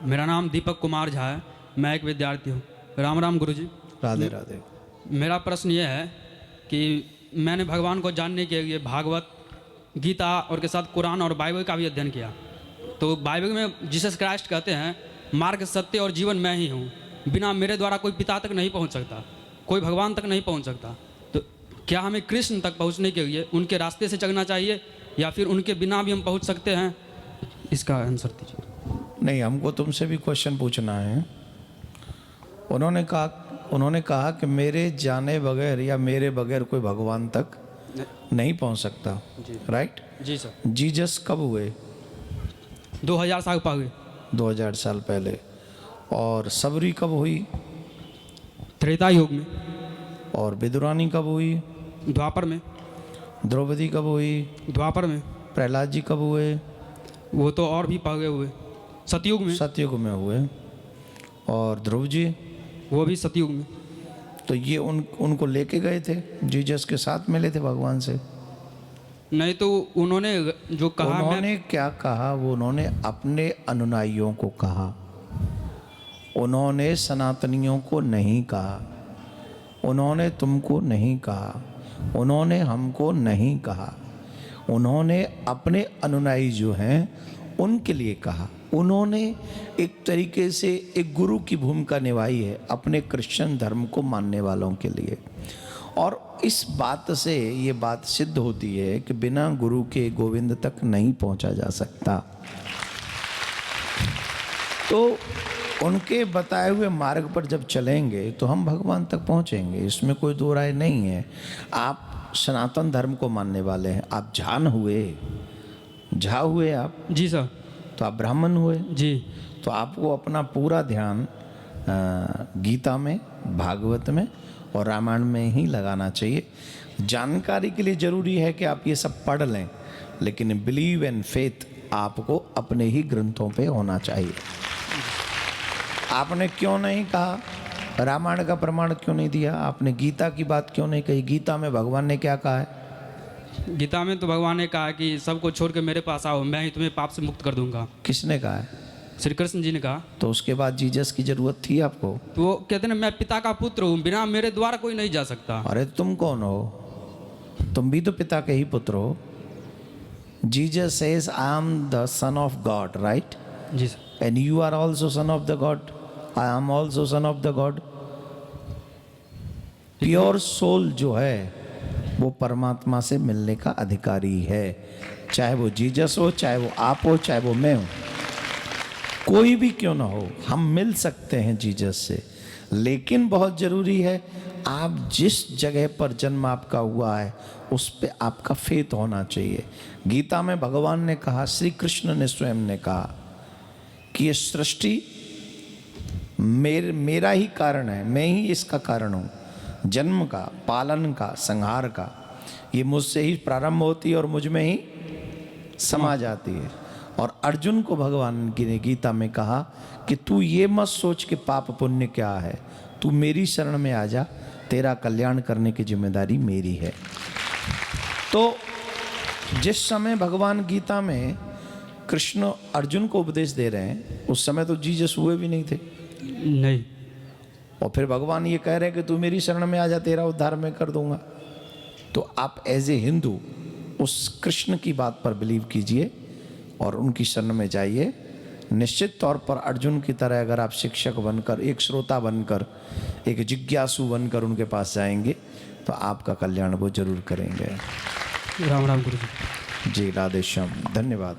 मेरा नाम दीपक कुमार झा है, मैं एक विद्यार्थी हूँ। राम राम गुरुजी। राधे राधे। मेरा प्रश्न ये है कि मैंने भगवान को जानने के लिए भागवत, गीता और के साथ कुरान और बाइबल का भी अध्ययन किया। तो बाइबल में जीसस क्राइस्ट कहते हैं, मार्ग, सत्य और जीवन मैं ही हूँ, बिना मेरे द्वारा कोई पिता तक नहीं पहुँच सकता, कोई भगवान तक नहीं पहुँच सकता। तो क्या हमें कृष्ण तक पहुँचने के लिए उनके रास्ते से चलना चाहिए या फिर उनके बिना भी हम पहुँच सकते हैं? इसका आंसर दीजिए। नहीं, हमको तुमसे भी क्वेश्चन पूछना है। उन्होंने कहा कि मेरे जाने बगैर या मेरे बगैर कोई भगवान तक नहीं पहुंच सकता। राइट जी सर। जीसस कब हुए? 2000 साल पहले। 2000 साल पहले। और सबरी कब हुई? त्रेता युग में। और विदुरानी कब हुई? द्वापर में। द्रौपदी कब हुई? द्वापर में। प्रहलाद जी कब हुए? वो तो और भी पहले हुए, सतयुग में। सतयुग में हुए। और ध्रुव जी? वो भी सतयुग में। तो ये उनको लेके गए थे, जीसस के साथ मिले थे भगवान से? नहीं, तो उन्होंने जो कहा, उन्होंने क्या कहा? वो उन्होंने अपने अनुयायियों को कहा, उन्होंने सनातनियों को नहीं कहा, उन्होंने तुमको नहीं कहा, उन्होंने हमको नहीं कहा, उन्होंने अपने अनुयायी जो हैं उनके लिए कहा। उन्होंने एक तरीके से एक गुरु की भूमिका निभाई है अपने क्रिश्चियन धर्म को मानने वालों के लिए। और इस बात से ये बात सिद्ध होती है कि बिना गुरु के गोविंद तक नहीं पहुंचा जा सकता। तो उनके बताए हुए मार्ग पर जब चलेंगे तो हम भगवान तक पहुंचेंगे, इसमें कोई दो राय नहीं है। आप सनातन धर्म को मानने वाले हैं, आप झा हुए आप? जी सर। तो आप ब्राह्मण हुए जी। तो आपको अपना पूरा ध्यान गीता में, भागवत में और रामायण में ही लगाना चाहिए। जानकारी के लिए ज़रूरी है कि आप ये सब पढ़ लें, लेकिन बिलीव एंड फेथ आपको अपने ही ग्रंथों पे होना चाहिए। आपने क्यों नहीं कहा? रामायण का प्रमाण क्यों नहीं दिया? आपने गीता की बात क्यों नहीं कही? गीता में भगवान ने क्या कहा है? गीता में तो भगवान ने कहा कि सबको छोड़ के मेरे पास आओ, मैं ही तुम्हें पाप से मुक्त कर दूंगा। किसने कहा है? श्री कृष्ण जी ने कहा। तो उसके बाद जीसस की जरूरत थी आपको? तो वो कहते हैं मैं पिता का पुत्र हूँ, बिना मेरे द्वारा कोई नहीं जा सकता। अरे तुम कौन हो? तुम भी तो पिता के ही पुत्र हो। Jesus says I am the son of God, right? जी sir. And you are also son of the God. I am also son of the God. Pure soul जो है वो परमात्मा से मिलने का अधिकारी है, चाहे वो जीसस हो, चाहे वो आप हो, चाहे वो मैं हूं, कोई भी क्यों ना हो, हम मिल सकते हैं जीसस से। लेकिन बहुत जरूरी है आप जिस जगह पर जन्म आपका हुआ है उस पे आपका फेथ होना चाहिए। गीता में भगवान ने कहा, श्री कृष्ण ने स्वयं ने कहा कि ये सृष्टि मेरा ही कारण है, मैं ही इसका कारण हूँ। जन्म का, पालन का, संहार का, ये मुझसे ही प्रारंभ होती है और मुझ में ही समा जाती है। और अर्जुन को भगवान की ने गीता में कहा कि तू ये मत सोच कि पाप पुण्य क्या है, तू मेरी शरण में आ जा, तेरा कल्याण करने की जिम्मेदारी मेरी है। तो जिस समय भगवान गीता में कृष्ण अर्जुन को उपदेश दे रहे हैं उस समय तो जीसस हुए भी नहीं थे। नहीं। और फिर भगवान ये कह रहे हैं कि तू मेरी शरण में आ जा, तेरा उद्धार मैं कर दूंगा। तो आप एज ए हिंदू उस कृष्ण की बात पर बिलीव कीजिए और उनकी शरण में जाइए। निश्चित तौर पर अर्जुन की तरह अगर आप शिक्षक बनकर, एक श्रोता बनकर, एक जिज्ञासु बनकर उनके पास जाएंगे तो आपका कल्याण वो जरूर करेंगे। राम राम गुरु जी। जी, राधे श्याम, धन्यवाद।